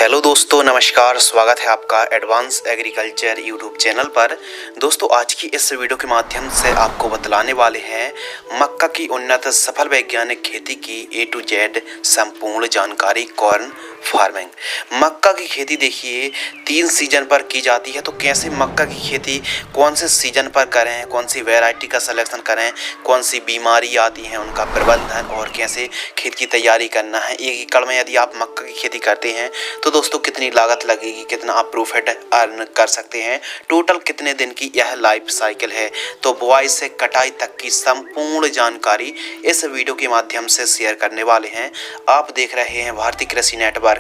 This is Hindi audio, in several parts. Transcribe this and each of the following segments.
हेलो दोस्तों, नमस्कार। स्वागत है आपका एडवांस एग्रीकल्चर यूट्यूब चैनल पर। दोस्तों, आज की इस वीडियो के माध्यम से आपको बतलाने वाले हैं मक्का की उन्नत सफल वैज्ञानिक खेती की ए टू जेड संपूर्ण जानकारी। कॉर्न फार्मिंग, मक्का की खेती देखिए 3 सीजन पर की जाती है। तो कैसे मक्का की खेती कौन से सीजन पर करें, कौन सी वैरायटी का सिलेक्शन करें, कौन सी बीमारी आती है उनका प्रबंधन और कैसे खेत की तैयारी करना है। 1 एकड़ में यदि आप मक्का की खेती करते हैं तो दोस्तों कितनी लागत लगेगी, कितना आप प्रॉफिट अर्न कर सकते हैं, टोटल कितने दिन की यह लाइफ साइकिल है। तो बुआई से कटाई तक की संपूर्ण जानकारी इस वीडियो के माध्यम से शेयर करने वाले हैं। आप देख रहे हैं भारतीय कृषि network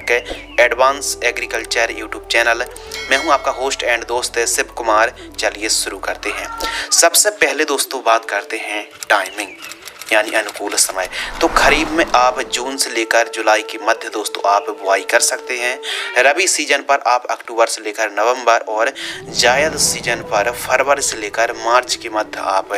advance agriculture YouTube channel. मैं हूं आपका होस्ट एंड दोस्त शिव कुमार। चलिए शुरू करते हैं। सबसे पहले दोस्तों बात करते हैं टाइमिंग यानी अनुकूल समय। तो खरीफ में आप जून से लेकर जुलाई के मध्य दोस्तों आप बुआई कर सकते हैं। रबी सीजन पर आप अक्टूबर से लेकर नवंबर और जायद सीजन पर फरवरी से लेकर मार्च के मध्य आप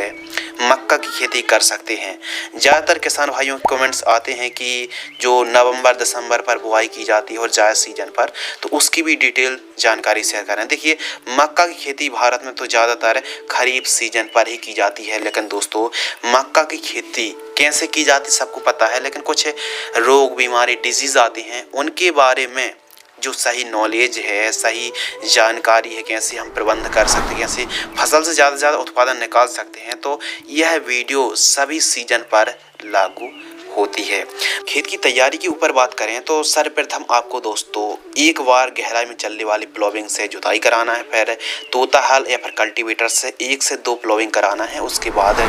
मक्का की खेती कर सकते हैं। ज़्यादातर किसान भाइयों के कमेंट्स आते हैं कि जो नवंबर दिसंबर पर बुआई की जाती है और जायद सीजन पर, तो उसकी भी डिटेल जानकारी शेयर करें। देखिए, मक्का की खेती भारत में तो ज़्यादातर खरीफ सीजन पर ही की जाती है, लेकिन दोस्तों मक्का की खेती कैसे की जाती सबको पता है, लेकिन कुछ रोग बीमारी डिजीज़ आते हैं उनके बारे में जो सही नॉलेज है, सही जानकारी है, कैसे हम प्रबंध कर सकते हैं, कैसे फसल से ज़्यादा से ज़्यादा उत्पादन निकाल सकते हैं, तो यह वीडियो सभी सीजन पर लागू होती है। खेत की तैयारी के ऊपर बात करें तो सर्वप्रथम आपको दोस्तों एक बार गहराई में चलने वाली प्लॉविंग से जुताई कराना है, फिर तोता हल या फिर कल्टीवेटर से 1 से 2 प्लॉविंग कराना है। उसके बाद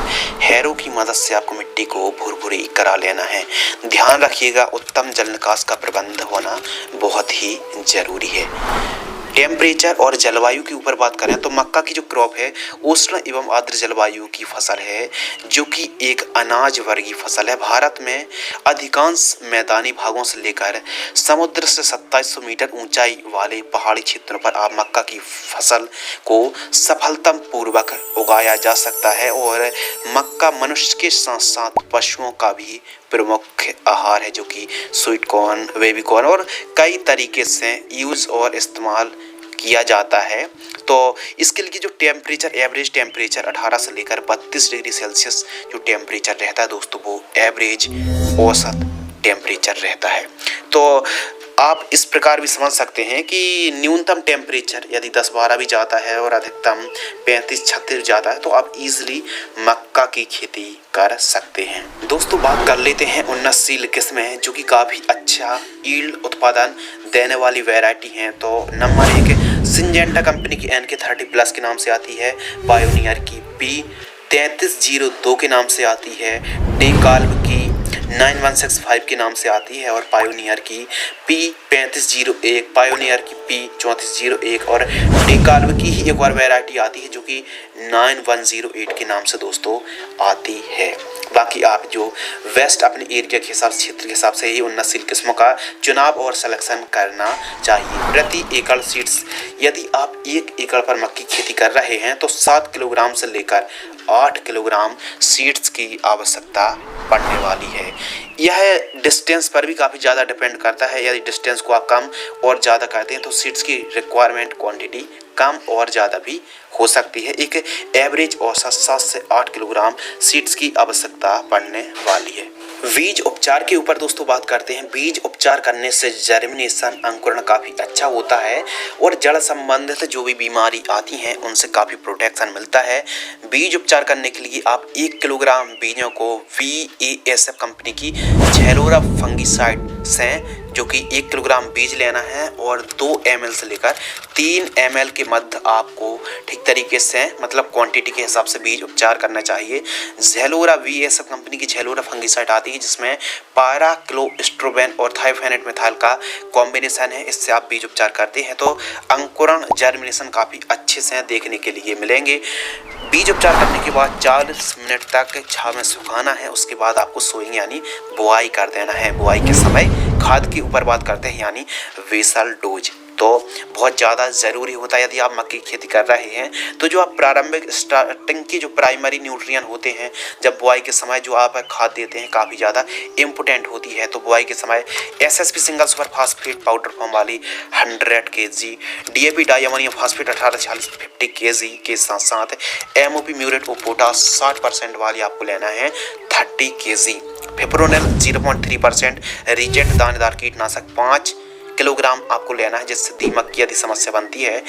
हैरो की मदद से आपको मिट्टी को भुरभुरी करा लेना है। ध्यान रखिएगा, उत्तम जल निकास का प्रबंध होना बहुत ही जरूरी है। टेम्परेचर और जलवायु के ऊपर बात करें तो मक्का की जो क्रॉप है उष्ण एवं आर्द्र जलवायु की फसल है, जो कि एक अनाज वर्गीय फसल है। भारत में अधिकांश मैदानी भागों से लेकर समुद्र से 2700 मीटर ऊंचाई वाले पहाड़ी क्षेत्रों पर आप मक्का की फसल को सफलतम पूर्वक उगाया जा सकता है। और मक्का मनुष्य के साथ साथ पशुओं का भी प्रमुख आहार है, जो कि स्वीट कॉर्न, बेबी कॉर्न और कई तरीके से यूज और इस्तेमाल किया जाता है। तो इसके लिए जो टेम्परेचर, एवरेज टेम्परेचर 18 से लेकर 32 डिग्री सेल्सियस जो टेम्परेचर रहता है दोस्तों, वो एवरेज औसत टेम्परेचर रहता है। तो आप इस प्रकार भी समझ सकते हैं कि न्यूनतम टेम्परेचर यदि 10-12 भी जाता है और अधिकतम 35-36 जाता है तो आप इजीली मक्का की खेती कर सकते हैं। दोस्तों बात कर लेते हैं उन्नतशील किस्में जो कि काफ़ी अच्छा यील्ड उत्पादन देने वाली वैरायटी हैं। तो नंबर 1 सिंजेंटा कंपनी की NK30+ के नाम से आती है, पायोनियर की P3302 के नाम से आती है, डेकाल्ब की 9165 के नाम से आती है और पायोनियर की P3501, पायोनियर की P3401 और डेकाल्ब की ही एक और वैरायटी आती है जो कि 9108 के नाम से दोस्तों आती है। बाकी आप जो वेस्ट अपने एरिया के हिसाब से, क्षेत्र के हिसाब से ही उन्नतशील किस्मों का चुनाव और सिलेक्शन करना चाहिए। प्रति एकड़ सीड्स, यदि आप 1 एकड़ पर मक्की की खेती कर रहे हैं तो 7 किलोग्राम से लेकर 8 किलोग्राम सीड्स की आवश्यकता पड़ने वाली है। यह डिस्टेंस पर भी काफ़ी ज़्यादा डिपेंड करता है। यदि डिस्टेंस को आप कम और ज़्यादा करते हैं तो सीड्स की रिक्वायरमेंट क्वांटिटी कम और ज़्यादा भी हो सकती है। एक एवरेज औसत 7 से 8 किलोग्राम सीड्स की आवश्यकता पड़ने वाली है। बीज उपचार के ऊपर दोस्तों बात करते हैं। बीज उपचार करने से जर्मिनेशन, अंकुरण काफ़ी अच्छा होता है और जड़ संबंधित जो भी बीमारी आती हैं उनसे काफ़ी प्रोटेक्शन मिलता है। बीज उपचार करने के लिए आप 1 किलोग्राम बीजों को VASF कंपनी की झेलोरा फंगिसाइड से जो कि 1 किलोग्राम बीज लेना है और 2 ml से लेकर 3 ml के मध्य आपको ठीक तरीके से मतलब क्वांटिटी के हिसाब से बीज उपचार करना चाहिए। झेलोरा VASF कंपनी की झेलोरा फंगिसाइड आती है जिसमें पायराक्लोस्ट्रोबेन और थायोफेनेट मिथाइल का कॉम्बिनेशन है। इससे आप बीज उपचार करते हैं तो अंकुरण, जर्मिनेशन काफ़ी अच्छे से देखने के लिए मिलेंगे। बीज उपचार करने के बाद 40 मिनट तक छांव में सुखाना है। उसके बाद आपको सोइंग यानी बुआई कर देना है। बुआई के समय खाद के ऊपर बात करते हैं यानी वेसल डोज। तो बहुत ज़्यादा ज़रूरी होता है यदि आप मक्के की खेती कर रहे हैं। तो जो आप प्रारंभिक स्टार्टिंग की जो प्राइमरी न्यूट्रिएंट होते हैं, जब बुआई के समय जो आप खाद देते हैं काफ़ी ज़्यादा इम्पोर्टेंट होती है। तो बुआई के समय SSP single super phosphate powder form वाली 100 kg, DAP di ammonium phosphate 1840 50 kg के साथ साथ MOP म्यूरेट ऑफ पोटास 60% वाली आपको लेना है 30 kg, फिप्रोनिल 0.3%, रीजेंट दानेदार कीटनाशक 5 किलोग्राम आपको लेना है, जिससे दीमक की यदि समस्या बनती है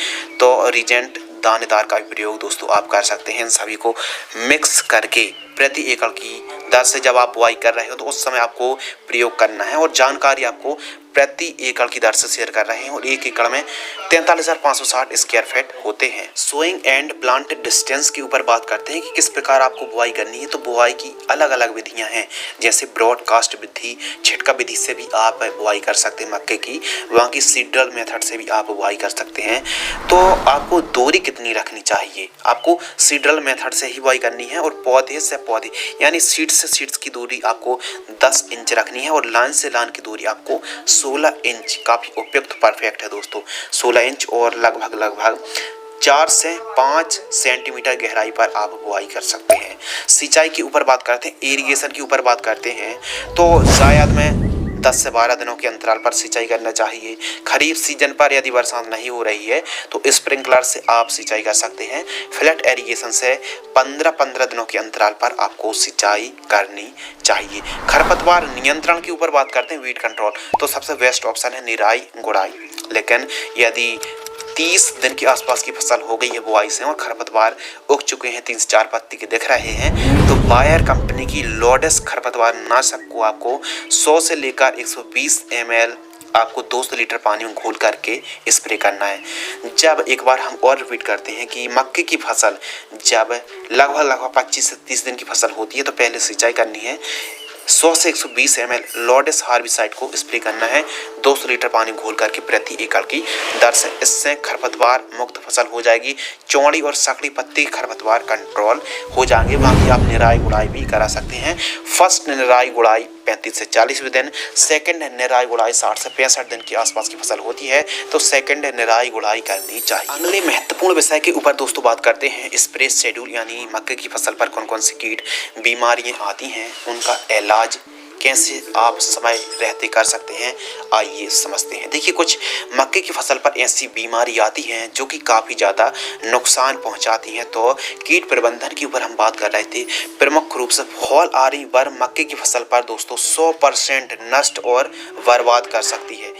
तो रीजेंट दानेदार का भी प्रयोग दोस्तों आप कर सकते हैं। इन सभी को मिक्स करके प्रति एकड़ की दर से जब आप बुआई कर रहे हो तो उस समय आपको प्रयोग करना है, और जानकारी आपको प्रति एकड़ की दर से शेयर कर रहे हैं। और एक एकड़ में 43,560 स्क्वायर फीट होते हैं। सोइंग एंड प्लांट डिस्टेंस के ऊपर बात करते हैं कि किस प्रकार आपको बुआई करनी है। तो बुआई की अलग अलग विधियां हैं, जैसे ब्रॉडकास्ट विधि, छिटका विधि से भी आप बुआई कर सकते हैं मक्के की, वहाँ की सीडल मेथड से भी आप बुआई कर सकते हैं। तो आपको दूरी कितनी रखनी चाहिए, आपको सीडल मेथड से ही बुआई करनी है, और पौधे से पौधे यानी सीड से सीड्स की दूरी आपको 10 इंच रखनी है, और लाइन से लाइन की दूरी आपको 16 इंच, काफ़ी उपयुक्त परफेक्ट है दोस्तों 16 इंच, और लगभग 4 से 5 सेंटीमीटर गहराई पर आप बुआई कर सकते हैं। सिंचाई के ऊपर बात करते हैं, इरिगेशन के ऊपर बात करते हैं, तो जायद में 10 से 12 दिनों के अंतराल पर सिंचाई करना चाहिए। खरीफ सीजन पर यदि बरसात नहीं हो रही है तो स्प्रिंकलर से आप सिंचाई कर सकते हैं। फ्लैट इरिगेशन से 15-15 दिनों के अंतराल पर आपको सिंचाई करनी चाहिए। खरपतवार नियंत्रण के ऊपर बात करते हैं, वीड कंट्रोल, तो सबसे बेस्ट ऑप्शन है निराई गुड़ाई। लेकिन यदि 30 दिन के आसपास की फसल हो गई है बुआई से और खरपतवार उग चुके हैं, 3 से 4 पत्ती के दिख रहे हैं, तो बायर कंपनी की लोडेस खरपतवार नाशक को आपको 100 से लेकर 120 ml आपको 200 लीटर पानी में घोल करके स्प्रे करना है। जब एक बार हम और रिपीट करते हैं कि मक्के की फसल जब लगभग 25 से 30 दिन की फसल होती है तो पहले सिंचाई करनी है, 100 से 120 ml लोडेस हार्बिसाइड को स्प्रे करना है 200 लीटर पानी घोल करके प्रति एकड़ की दर से। इससे खरपतवार मुक्त फसल हो जाएगी, चौड़ी और सकड़ी पत्ती खरपतवार कंट्रोल हो जाएंगे। बाकी आप निराई गुड़ाई भी करा सकते हैं। फर्स्ट निराई गुड़ाई 35 से 40वें दिन, सेकंड निराई गुड़ाई 60 से 65 दिन के आसपास की फसल होती है तो सेकंड निराई गुड़ाई करनी चाहिए। अगले महत्वपूर्ण विषय के ऊपर दोस्तों बात करते हैं, स्प्रे शेड्यूल, यानी मक्के की फसल पर कौन कौन सी कीट बीमारियां आती हैं, उनका इलाज कैसे आप समय रहते कर सकते हैं, आइए समझते हैं। देखिए, कुछ मक्के की फसल पर ऐसी बीमारी आती हैं जो कि काफ़ी ज़्यादा नुकसान पहुंचाती हैं। तो कीट प्रबंधन के ऊपर हम बात कर रहे थे। प्रमुख रूप से फॉल आर्मी वर्म मक्के की फसल पर दोस्तों 100% नष्ट और बर्बाद कर सकती है।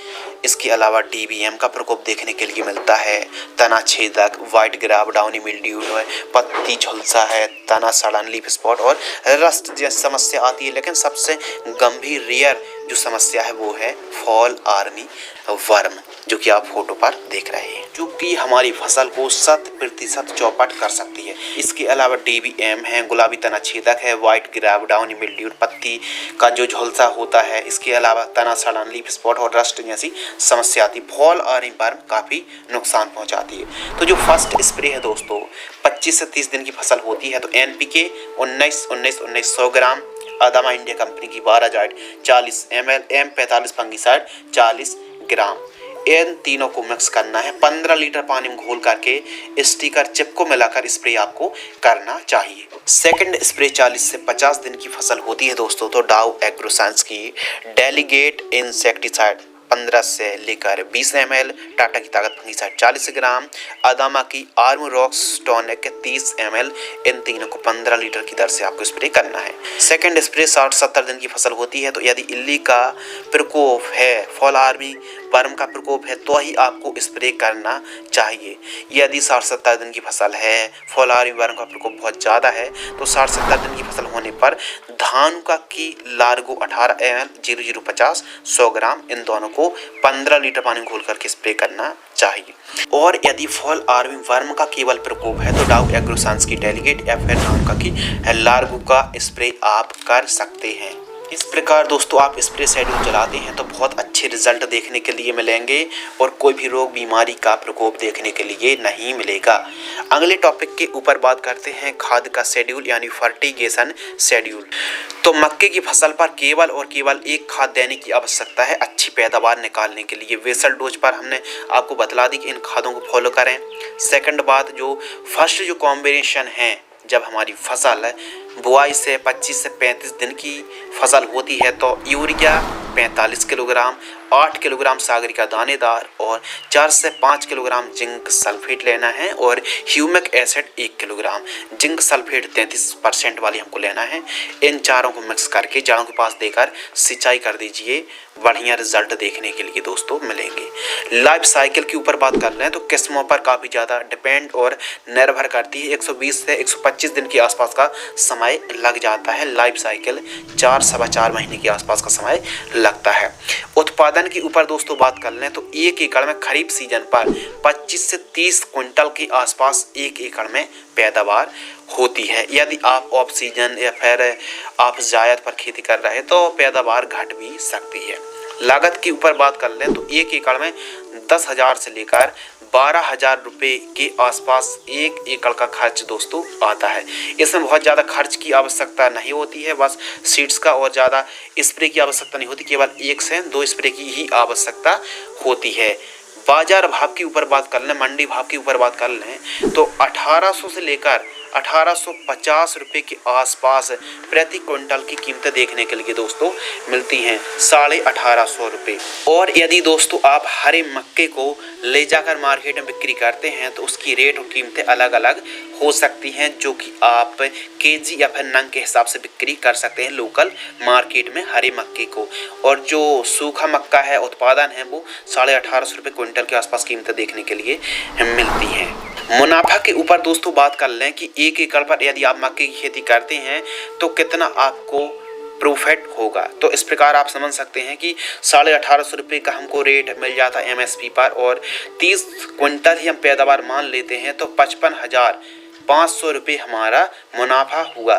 इसके अलावा DBM का प्रकोप देखने के लिए मिलता है, तना छेदक, व्हाइट ग्राब, डाउनी मिल्ड्यू है, पत्ती झुलसा है, तना सड़न, लीफ स्पॉट और रस्ट जैसी समस्या आती है। लेकिन सबसे गंभीर रेयर जो समस्या है वो है फॉल आर्मी वर्म, जो कि आप फोटो पर देख रहे हैं, जो कि हमारी फसल को 100% चौपट कर सकती है। इसके अलावा DBM है, गुलाबी तना छेदक है, व्हाइट ग्राब, डाउनी मिल्ड्यू, पत्ती का जो झुलसा होता है। इसके अलावा तना सड़न, लीफ स्पॉट और रस्ट जैसी समस्या आती है। फॉल आर्मी वर्म काफ़ी नुकसान पहुंचाती है। तो जो फर्स्ट स्प्रे है दोस्तों 25 से 30 दिन की फसल होती है तो NPK 19-19-19 100 ग्राम, अदामा इंडिया कंपनी की 12 जाइड 40 ml, M45 फंगिसाइड 40 ग्राम, इन तीनों को मिक्स करना है। 15 लीटर पानी में घोल करके स्टिकर चिप को मिलाकर स्प्रे आपको करना चाहिए। सेकंड स्प्रे 40 से 50 दिन की फसल होती है दोस्तों तो डाव एग्रोसाइंस की डेलीगेट इंसेक्टिसाइड 15 से लेकर 20 ml, टाटा की ताकत फंगिसाइड 40 ग्राम, अदामा की आर्म रॉक्स टॉनिक 30 ml, इन तीनों को 15 लीटर की दर से आपको स्प्रे करना है। सेकंड स्प्रे 60-70 दिन की फसल होती है तो यदि इल्ली का प्रकोप है, फॉल आर्मी वर्म का प्रकोप है तो ही आपको स्प्रे करना चाहिए। यदि 60-70 दिन की फसल है, फॉल आर्मी वर्म का प्रकोप बहुत ज़्यादा है तो 60-70 दिन की फसल होने पर धानुका की लार्गो 18 ml 0050 100 ग्राम, इन दोनों को 15 लीटर पानी घोल करके स्प्रे करना चाहिए। और यदि फॉल आर्मी वर्म का केवल प्रकोप है तो डाव एग्रोसाइंस की डेलीगेट या फिर धानुका की लार्गो का स्प्रे आप कर सकते हैं। इस प्रकार दोस्तों आप स्प्रे शेड्यूल चलाते हैं तो बहुत अच्छे रिजल्ट देखने के लिए मिलेंगे और कोई भी रोग बीमारी का प्रकोप देखने के लिए नहीं मिलेगा। अगले टॉपिक के ऊपर बात करते हैं खाद का शेड्यूल यानी फर्टिगेशन शेड्यूल। तो मक्के की फसल पर केवल और केवल एक खाद देने की आवश्यकता है अच्छी पैदावार निकालने के लिए। बेसल डोज पर हमने आपको बतला दी कि इन खादों को फॉलो करें। सेकंड बात, जो फर्स्ट जो कॉम्बिनेशन है, जब हमारी फसल बुआई से 25 से 35 दिन की फसल होती है तो यूरिया 45 किलोग्राम, 8 किलोग्राम सागरिका दानेदार और 4 से 5 किलोग्राम जिंक सल्फेट लेना है और humic acid 1 kilogram, zinc sulphate 33% वाली हमको लेना है। इन चारों को मिक्स करके जड़ों के पास देकर सिंचाई कर दीजिए, बढ़िया रिजल्ट देखने के लिए दोस्तों मिलेंगे। लाइफ साइकिल के ऊपर बात कर लें तो किस्मों पर काफ़ी ज़्यादा डिपेंड और निर्भर करती है। 120 से 125 दिन के आसपास का समय लग जाता है। लाइफ साइकिल 4 सवा 4 महीने के आसपास का समय लगता है। उत्पादन के ऊपर दोस्तों बात कर लें तो 1 एकड़ में खरीफ सीजन पर 25 से 30 क्विंटल के आसपास 1 एकड़ में पैदावार होती है। यदि आप ऑफ सीजन या फिर आप जायद पर खेती कर रहे हैं तो पैदावार घट भी सकती है। लागत के ऊपर बात कर लें तो 1 एकड़ में 10,000 से लेकर 12,000 रुपये के आसपास 1 एकड़ का खर्च दोस्तों आता है। इसमें बहुत ज़्यादा खर्च की आवश्यकता नहीं होती है, बस सीड्स का और ज़्यादा स्प्रे की आवश्यकता नहीं होती, केवल 1 से 2 स्प्रे की ही आवश्यकता होती है। बाजार भाव के ऊपर बात कर लें, मंडी भाव के ऊपर बात कर लें तो 1800 से लेकर 1850 रुपये के आसपास प्रति क्विंटल की कीमतें देखने के लिए दोस्तों मिलती हैं, 1850 रुपये। और यदि दोस्तों आप हरे मक्के को ले जाकर मार्केट में बिक्री करते हैं तो उसकी रेट और कीमतें अलग अलग हो सकती हैं, जो कि आप केजी या फिर नंग के हिसाब से बिक्री कर सकते हैं लोकल मार्केट में हरे मक्के को। और जो सूखा मक्का है उत्पादन है वो 1850 रुपये क्विंटल के आसपास कीमतें देखने के लिए मिलती हैं। मुनाफा के ऊपर दोस्तों बात कर लें कि 1 एकड़ पर यदि आप मक्के की खेती करते हैं तो कितना आपको प्रॉफिट होगा। तो इस प्रकार आप समझ सकते हैं कि 1850 रुपये का हमको रेट मिल जाता है MSP पर और 30 क्विंटल ही हम पैदावार मान लेते हैं तो 55,500 रुपये हमारा मुनाफा हुआ।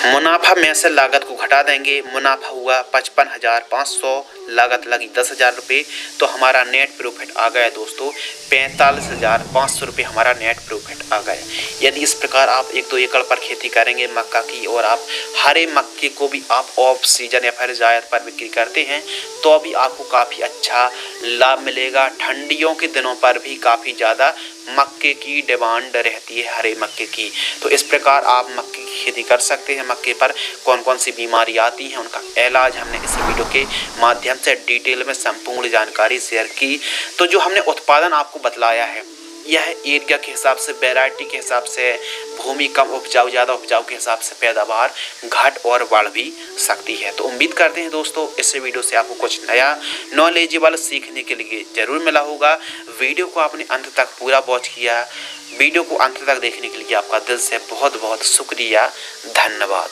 मुनाफा में से लागत को घटा देंगे, मुनाफा हुआ 55,500, लागत लगी 10,000 रुपये, तो हमारा नेट प्रॉफिट आ गया दोस्तों 45,500 रुपये हमारा नेट प्रॉफिट आ गया। यदि इस प्रकार आप 1-2 एकड़ पर खेती करेंगे मक्का की और आप हरे मक्के को भी आप ऑफ सीजन या फिर जायद पर बिक्री करते हैं तो अभी आपको काफ़ी अच्छा लाभ मिलेगा। ठंडियों के दिनों पर भी काफ़ी ज़्यादा मक्के की डिमांड रहती है, हरे मक्के की। तो इस प्रकार आप मक्के की खेती कर सकते हैं। मक्के पर कौन कौन सी बीमारी आती हैं उनका इलाज हमने इस वीडियो के माध्यम से डिटेल में संपूर्ण जानकारी शेयर की। तो जो हमने उत्पादन आपको बतलाया है यह एरिया के हिसाब से, वैरायटी के हिसाब से, भूमि कम उपजाऊ ज़्यादा उपजाऊ के हिसाब से पैदावार घट और बढ़ भी सकती है। तो उम्मीद करते हैं दोस्तों इस वीडियो से आपको कुछ नया नॉलेजेबल सीखने के लिए ज़रूर मिला होगा। वीडियो को आपने अंत तक पूरा वॉच किया, वीडियो को अंत तक देखने के लिए आपका दिल से बहुत बहुत शुक्रिया, धन्यवाद।